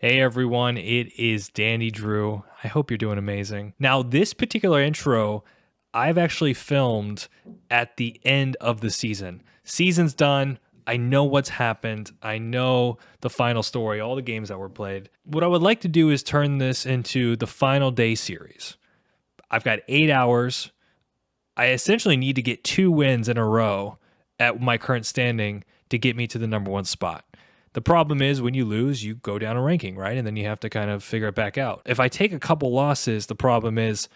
Hey everyone, it is DandyDrew. I hope you're doing amazing. Now, this particular intro, I've actually filmed at the end of the season. Season's done. I know what's happened. I know the final story, all the games that were played. What I would like to do is turn this into the final day series. I've got 8 hours. I essentially need to get 2 wins in a row at my current standing to get me to the number 1 spot. The problem is when you lose, you go down a ranking, right? And then you have to kind of figure it back out. If I take a couple losses, the problem is,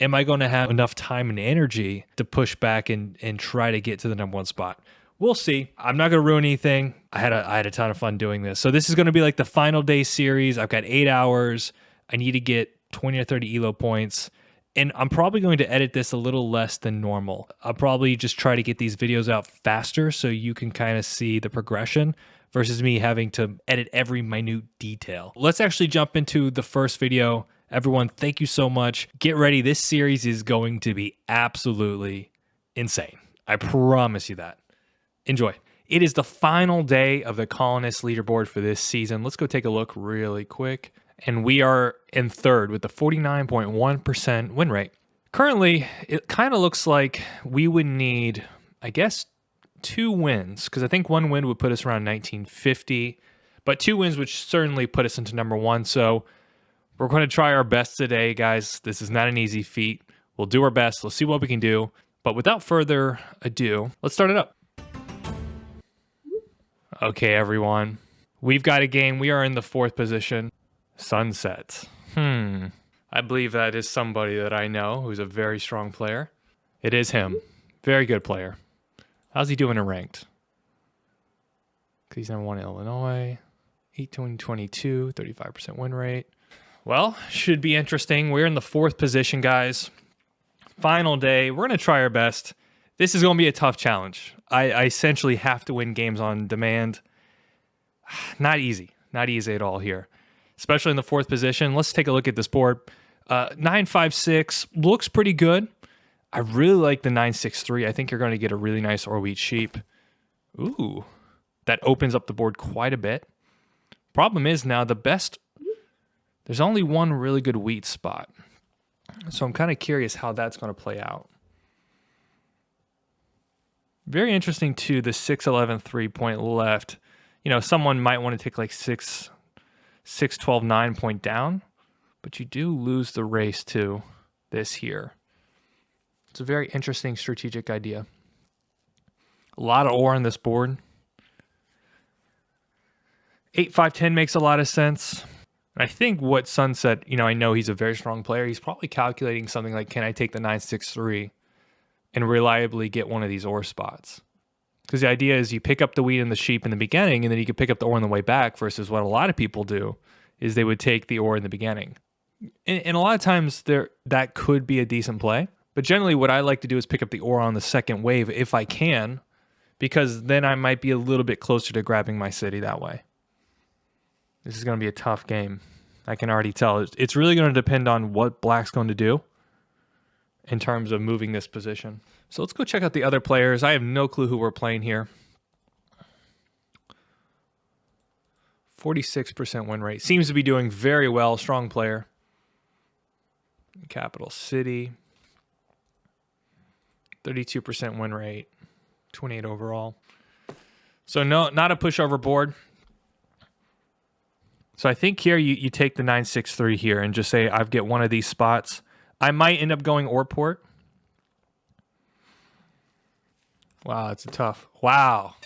am I going to have enough time and energy to push back and try to get to the number 1 spot? We'll see. I'm not going to ruin anything. I had a ton of fun doing this. So this is going to be like the final day series. I've got 8 hours. I need to get 20 or 30 elo points. And I'm probably going to edit this a little less than normal. I'll probably just try to get these videos out faster so you can kind of see the progression versus me having to edit every minute detail. Let's actually jump into the first video. Everyone, thank you so much. Get ready. This series is going to be absolutely insane. I promise you that. Enjoy. It is the final day of the Colonist leaderboard for this season. Let's go take a look really quick. And we are in third with a 49.1% win rate. Currently, it kind of looks like we would need, I guess, 2 wins, because I think 1 win would put us around 1950, but 2 wins would certainly put us into number 1. So we're going to try our best today, guys. This is not an easy feat. We'll do our best. Let's see what we can do. But without further ado, let's start it up. Okay, everyone. We've got a game. We are in the 4th position. Sunset. I believe that is somebody that I know who's a very strong player. It is him. Very good player. How's he doing in ranked? He's number 1 in Illinois. 18-22, 35% win rate. Well, should be interesting. We're in the 4th position, guys. Final day. We're going to try our best. This is going to be a tough challenge. I essentially have to win games on demand. Not easy. Not easy at all here. Especially in the 4th position. Let's take a look at this board. 956 looks pretty good. I really like the 963. I think you're going to get a really nice or wheat sheep. Ooh, that opens up the board quite a bit. Problem is now there's only one really good wheat spot. So I'm kind of curious how that's going to play out. Very interesting too, the 611 3-point left. You know, someone might want to take like 612 9-point down, but you do lose the race to this here. It's a very interesting strategic idea. A lot of ore on this board. 8, 5, 10 makes a lot of sense. And I think what Sunset, I know he's a very strong player. He's probably calculating something like, can I take the 963 and reliably get one of these ore spots? Because the idea is you pick up the wheat and the sheep in the beginning, and then you can pick up the ore on the way back, versus what a lot of people do is they would take the ore in the beginning. And a lot of times that could be a decent play. But generally what I like to do is pick up the ore on the second wave if I can, because then I might be a little bit closer to grabbing my city that way. This is going to be a tough game. I can already tell. It's really going to depend on what Black's going to do in terms of moving this position. So let's go check out the other players. I have no clue who we're playing here. 46% win rate. Seems to be doing very well. Strong player. Capital City. 32% win rate. 28 overall. So no, not a pushover board. So I think here you take the 963 here and just say, I get one of these spots. I might end up going ore port. Wow, that's a tough. Wow.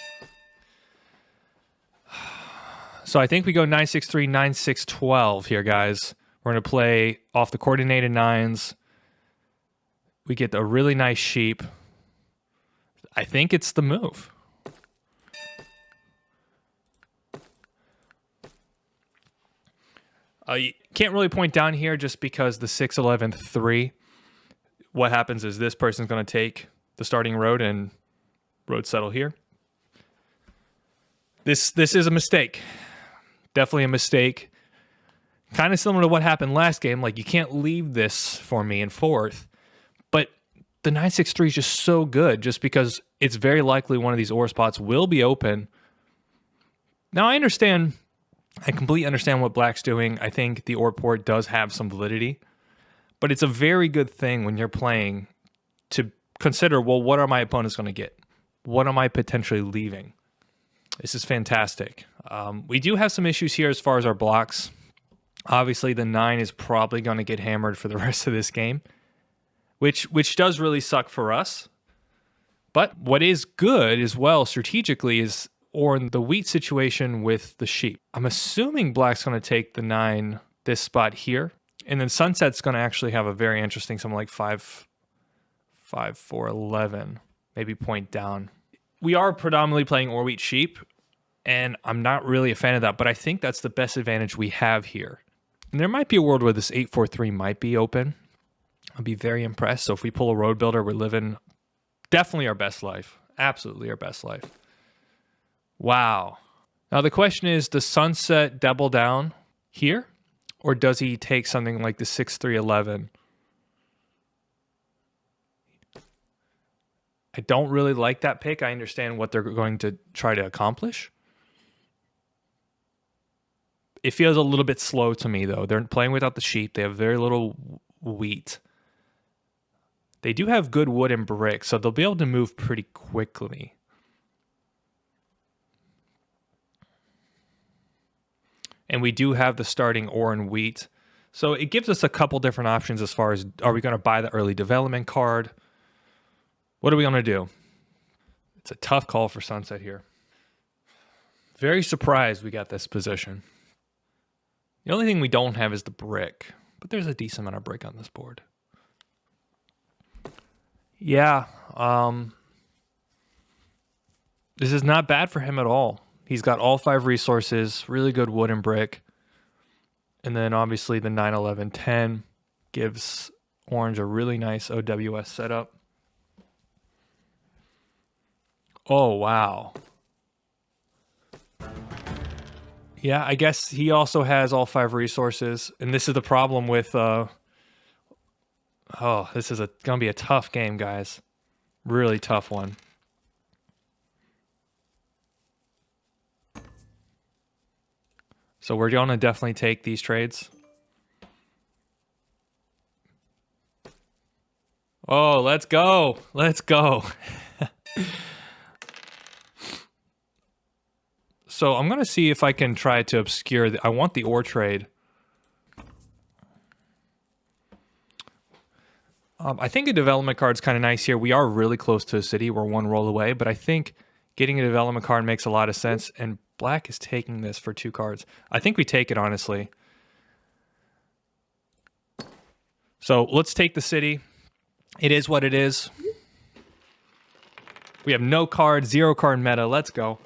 So I think we go 963, 9612 here, guys. We're going to play off the coordinated 9s. We get a really nice sheep. I think it's the move. You can't really point down here just because the 611 3. What happens is this person's going to take the starting road and road settle here. This is a mistake. Definitely a mistake. Kind of similar to what happened last game. Like, you can't leave this for me in 4th. But the 963 is just so good just because it's very likely one of these ore spots will be open. Now, I understand I completely understand what black's doing. I think the ore port does have some validity, but it's a very good thing when you're playing to consider, well, what are my opponents going to get? What am I potentially leaving? This is fantastic. We do have some issues here as far as our blocks. Obviously, the 9 is probably going to get hammered for the rest of this game, which does really suck for us. But what is good as well strategically is, or in the wheat situation with the sheep. I'm assuming black's going to take the 9, this spot here. And then sunset's going to actually have a very interesting, something like 5, 4, 11, maybe point down. We are predominantly playing or wheat sheep, and I'm not really a fan of that, but I think that's the best advantage we have here. And there might be a world where this 8-4-3 might be open. I'll be very impressed. So if we pull a road builder, we're living definitely our best life. Absolutely our best life. Wow. Now the question is, does sunset double down here? Or does he take something like the 6-3-11? I don't really like that pick. I understand what they're going to try to accomplish. It feels a little bit slow to me, though. They're playing without the sheep. They have very little wheat. They do have good wood and brick, so they'll be able to move pretty quickly. And we do have the starting ore and wheat. So it gives us a couple different options as far as, are we going to buy the early development card? What are we going to do? It's a tough call for sunset here. Very surprised we got this position. The only thing we don't have is the brick, but there's a decent amount of brick on this board. Yeah, this is not bad for him at all. He's got all 5 resources, really good wood and brick. And then obviously the 9, 11, 10 gives orange a really nice OWS setup. Oh, wow. Yeah, I guess he also has all 5 resources. And this is the problem with... this is going to be a tough game, guys. Really tough one. So we're going to definitely take these trades. Oh, let's go. Let's go. So I'm going to see if I can try to obscure... I want the ore trade. I think a development card is kind of nice here. We are really close to a city. We're 1 roll away, but I think getting a development card makes a lot of sense, and black is taking this for 2 cards. I think we take it, honestly. So let's take the city. It is what it is. We have no card, 0 card meta. Let's go.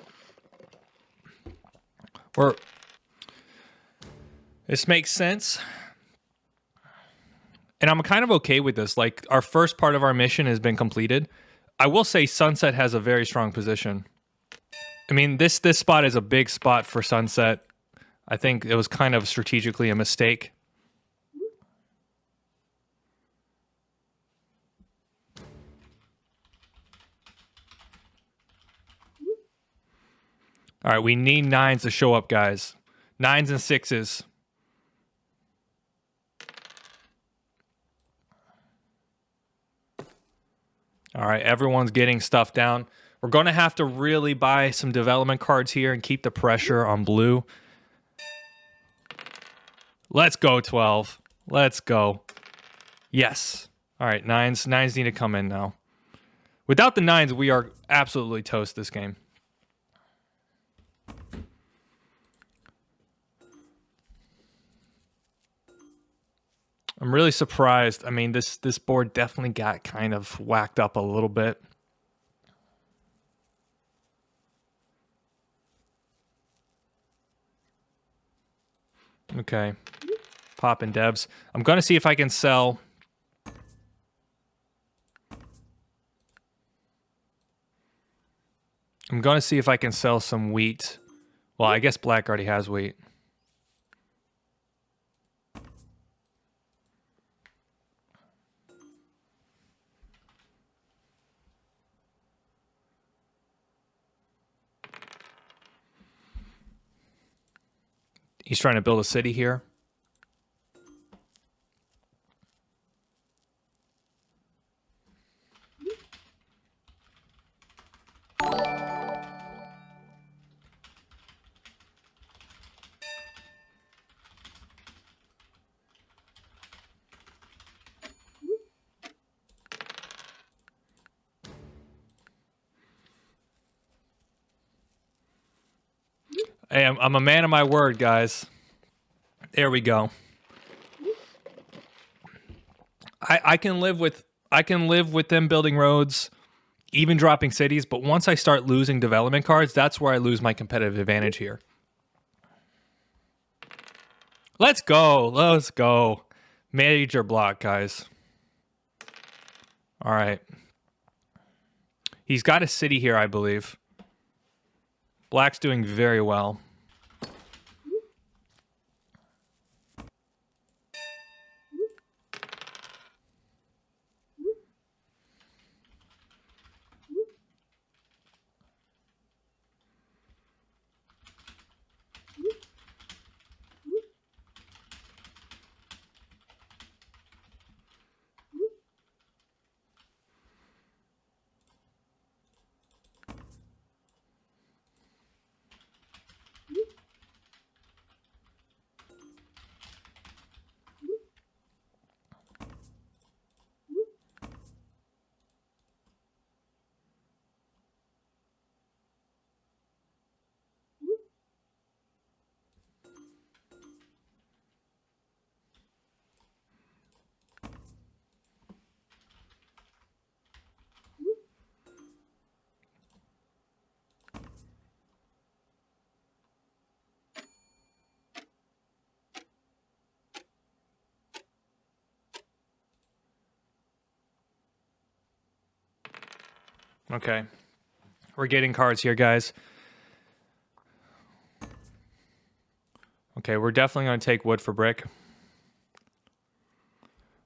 This makes sense. And I'm kind of okay with this. Like, our first part of our mission has been completed. I will say sunset has a very strong position. I mean, this spot is a big spot for sunset. I think it was kind of strategically a mistake. All right, we need 9s to show up, guys. 9s and 6s. All right, everyone's getting stuff down. We're going to have to really buy some development cards here and keep the pressure on blue. Let's go, 12. Let's go. Yes. All right, 9s. 9s need to come in now. Without the 9s, we are absolutely toast this game. I'm really surprised. I mean, this board definitely got kind of whacked up a little bit. Okay. Popping devs. I'm going to see if I can sell. I'm going to see if I can sell some wheat. Well, I guess black already has wheat. He's trying to build a city here. Hey, I'm a man of my word, guys. There we go. I can live with them building roads, even dropping cities, but once I start losing development cards, that's where I lose my competitive advantage here. Let's go. Let's go. Major block, guys. All right. He's got a city here, I believe. Black's doing very well. Okay. We're getting cards here, guys. Okay, we're definitely going to take wood for brick.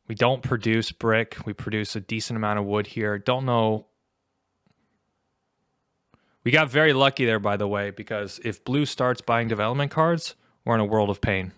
We don't produce brick. We produce a decent amount of wood here. Don't know. We got very lucky there, by the way, because if blue starts buying development cards, we're in a world of pain.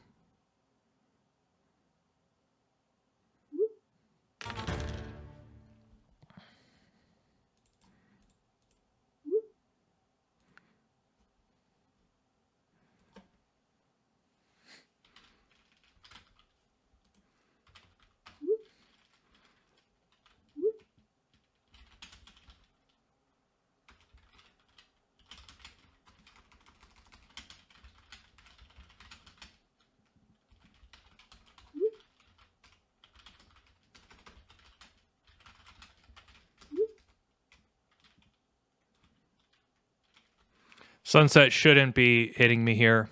Sunset shouldn't be hitting me here.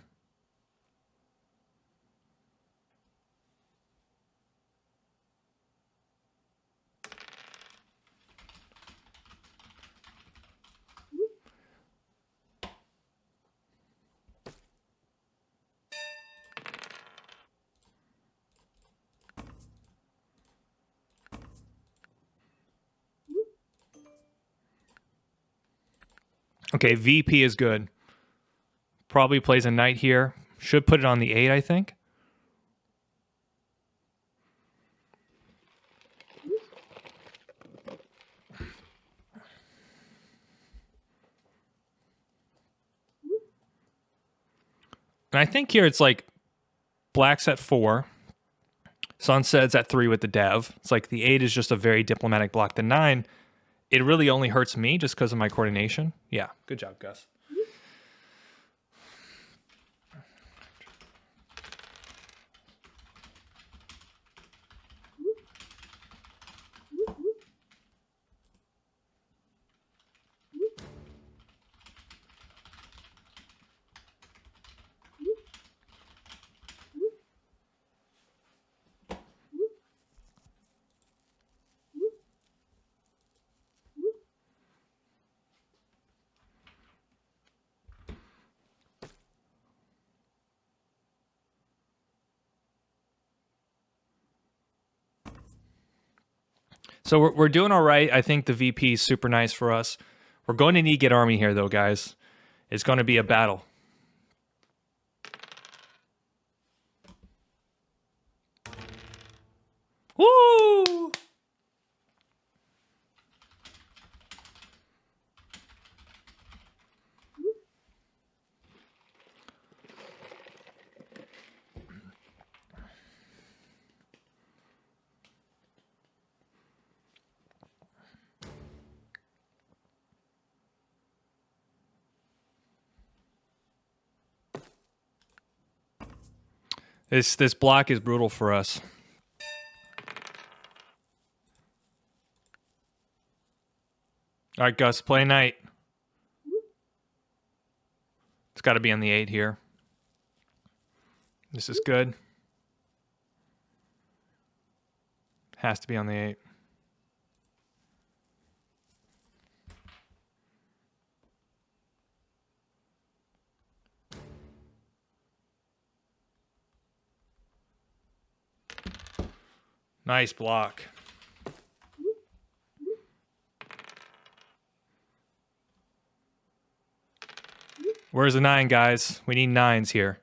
Okay, VP is good. Probably plays a knight here. Should put it on the 8, I think. And I think here it's like black's at 4. Sunset's at 3 with the dev. It's like the 8 is just a very diplomatic block. The 9, it really only hurts me just because of my coordination. Yeah, good job, Gus. So we're doing all right. I think the VP is super nice for us. We're going to need to get army here, though, guys. It's going to be a battle. Woo! This block is brutal for us. All right, Gus, play knight. It's got to be on the 8 here. This is good. Has to be on the 8. Nice block. Where's the 9, guys? We need 9s here.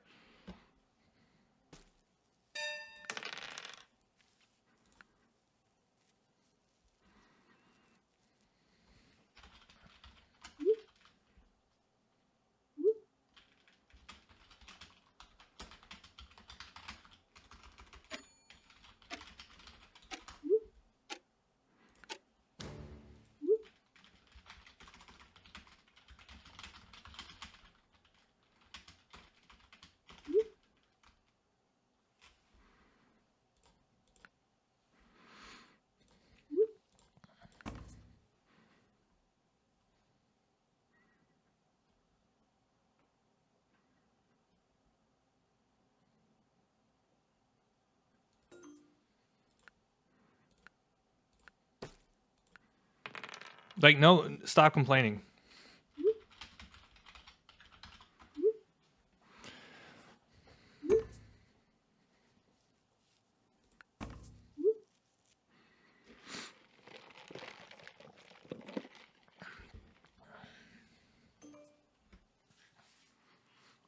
Like, no, stop complaining.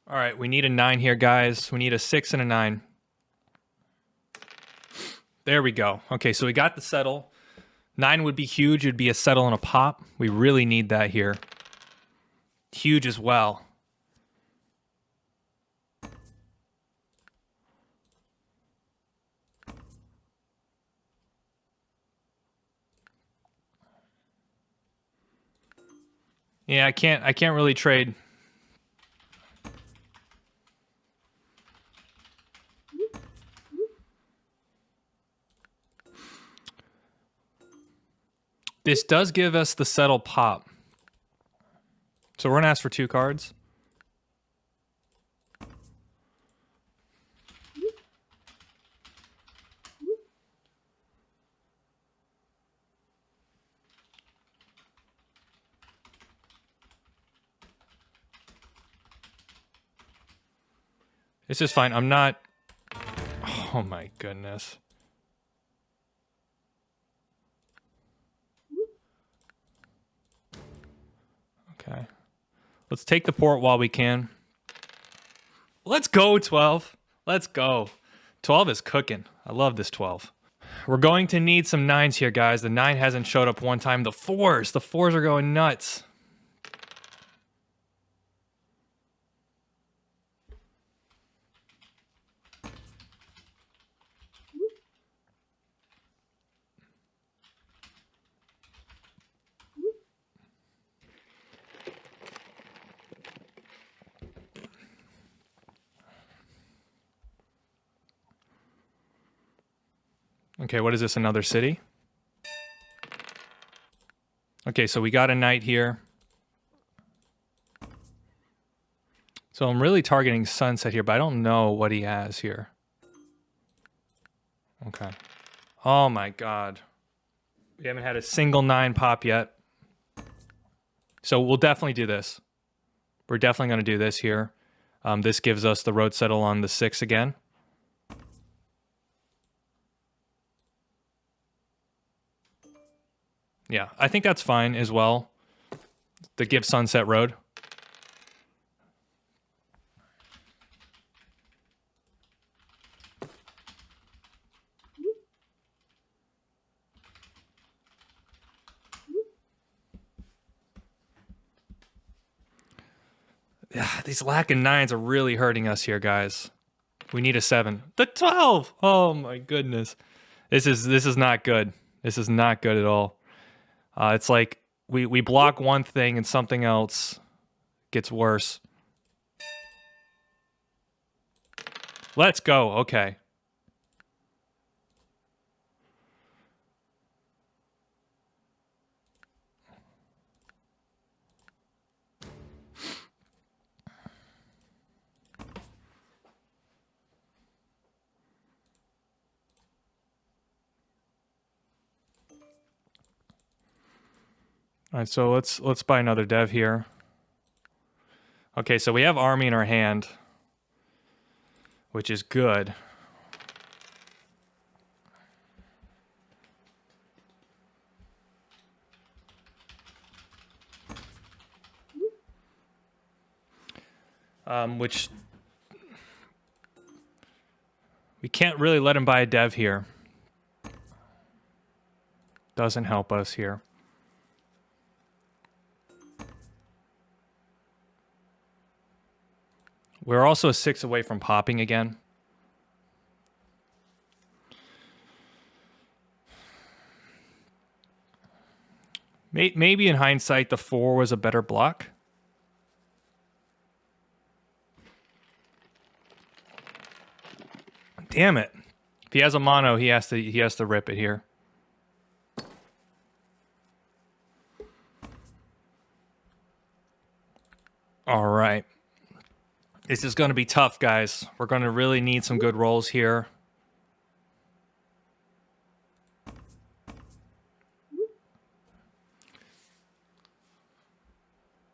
All right, we need a 9 here, guys. We need a 6 and a 9. There we go. Okay, so we got the settle. 9 would be huge. It'd be a settle and a pop. We really need that here. Huge as well. Yeah, I can't really trade. This does give us the settle pop. So we're going to ask for 2 cards. This is fine. I'm not... Oh my goodness. Okay. Let's take the port while we can. Let's go, 12. Let's go. 12 is cooking. I love this 12. We're going to need some 9s here, guys. The 9 hasn't showed up one time. The 4s. The 4s are going nuts. Okay, what is this? Another city? Okay, so we got a knight here. So I'm really targeting Sunset here, but I don't know what he has here. Okay. Oh my god. We haven't had a single 9 pop yet. So we'll definitely do this. We're definitely going to do this here. This gives us the road settle on the 6 again. Yeah, I think that's fine as well. The give Sunset Road. These lacking 9s are really hurting us here, guys. We need a 7. The 12! Oh my goodness. This is not good. This is not good at all. It's like we block one thing and something else gets worse. Let's go. Okay. All right, so let's buy another dev here. Okay, so we have army in our hand, which is good. Which we can't really let him buy a dev here. Doesn't help us here. We're also a 6 away from popping again. Maybe in hindsight, the 4 was a better block. Damn it. If he has a mono, he has to rip it here. All right. This is going to be tough, guys. We're going to really need some good rolls here.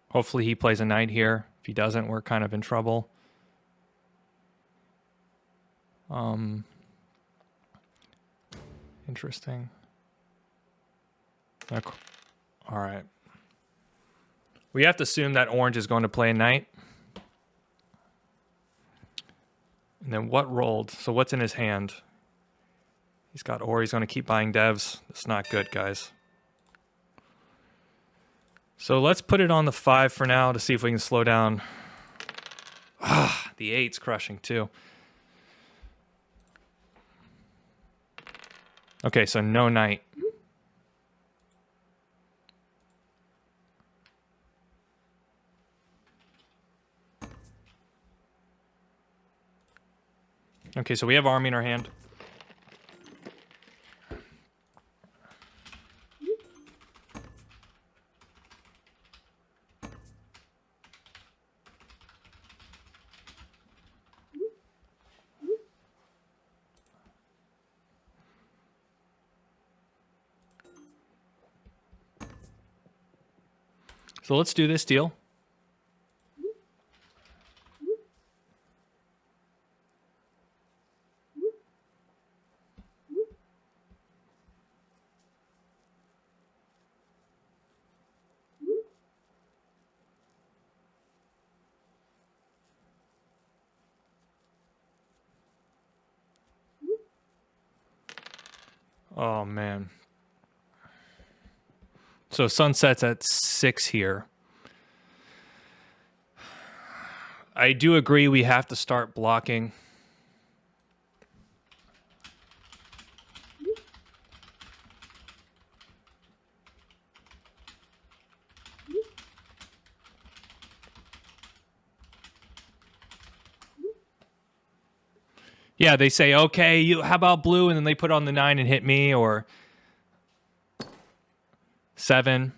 Hopefully he plays a knight here. If he doesn't, we're kind of in trouble. Interesting. All right. We have to assume that orange is going to play a knight. And then what rolled? So what's in his hand? He's got ore. He's going to keep buying devs. That's not good, guys. So let's put it on the 5 for now to see if we can slow down. The 8's crushing too. Okay, so no knight. Okay, so we have army in our hand. So let's do this deal. Oh, man. So sunset's at 6 here. I do agree we have to start blocking. Yeah, they say, okay, how about blue? And then they put on the 9 and hit me, or 7.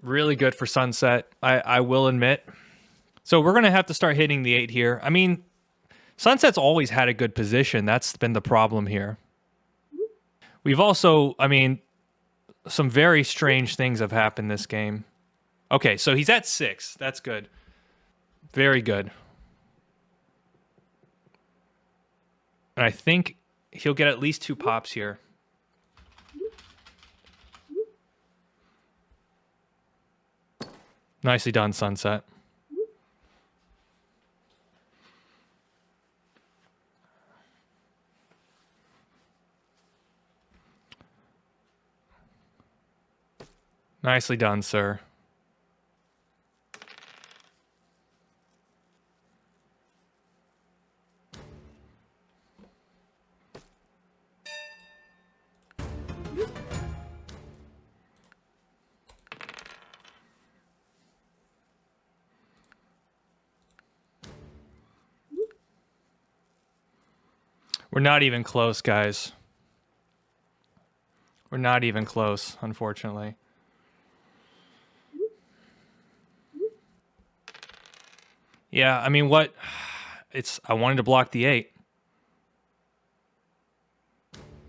Really good for sunset, I will admit. So we're going to have to start hitting the 8 here. I mean, sunset's always had a good position. That's been the problem here. We've also, I mean, some very strange things have happened this game. Okay, so he's at 6. That's good. Very good. And I think he'll get at least 2 pops here. Nicely done, sunset. Nicely done, sir. We're not even close, guys. We're not even close, unfortunately. Yeah, I mean, what? I wanted to block the 8.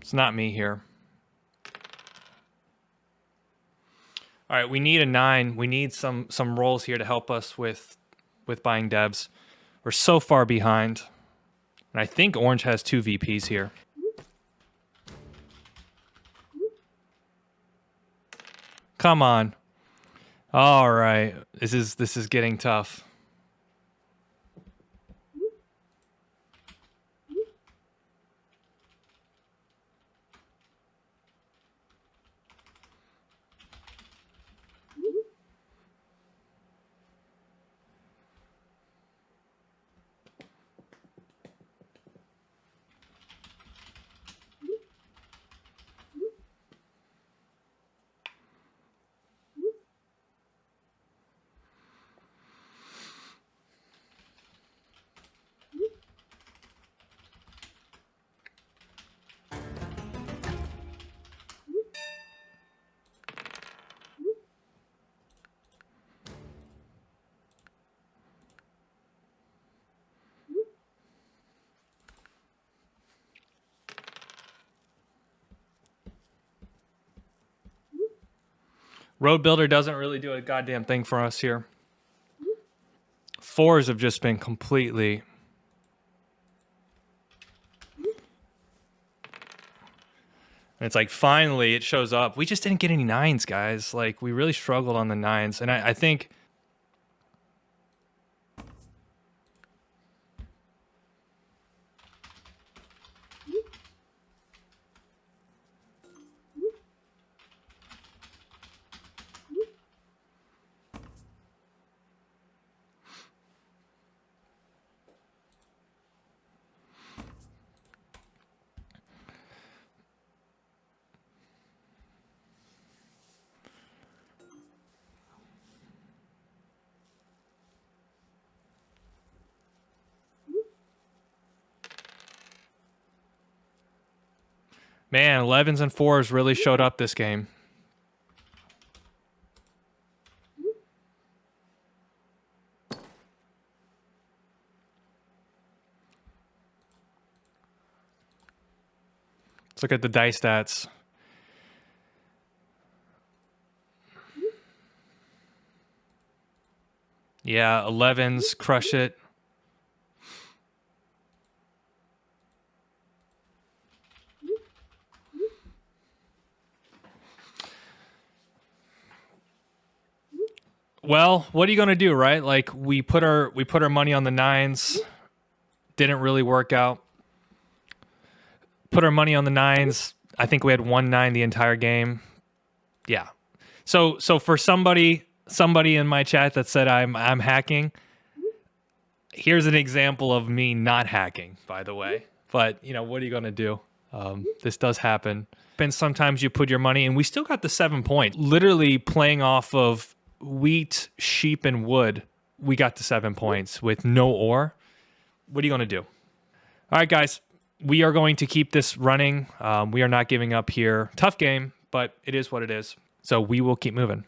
It's not me here. All right, we need a 9. We need some rolls here to help us with buying devs. We're so far behind. And I think orange has 2 VPs here. Come on. All right. This is getting tough. Road Builder doesn't really do a goddamn thing for us here. 4s have just been completely... And it's like, finally, it shows up. We just didn't get any 9s, guys. Like, we really struggled on the 9s. And I think... Man, 11s and 4s really showed up this game. Let's look at the dice stats. Yeah, 11s crush it. Well, what are you gonna do, right? Like, we put our money on the 9s, didn't really work out. Put our money on the 9s. I think we had 1-9 the entire game. Yeah. So for somebody in my chat that said I'm hacking, here's an example of me not hacking, by the way. But you know, what are you gonna do? This does happen. And sometimes you put your money, and we still got the 7 point. Literally playing off of wheat, sheep, and wood, we got to 7 points with no ore. What are you going to do? All right, guys, we are going to keep this running. We are not giving up here. Tough game, but it is what it is. So we will keep moving.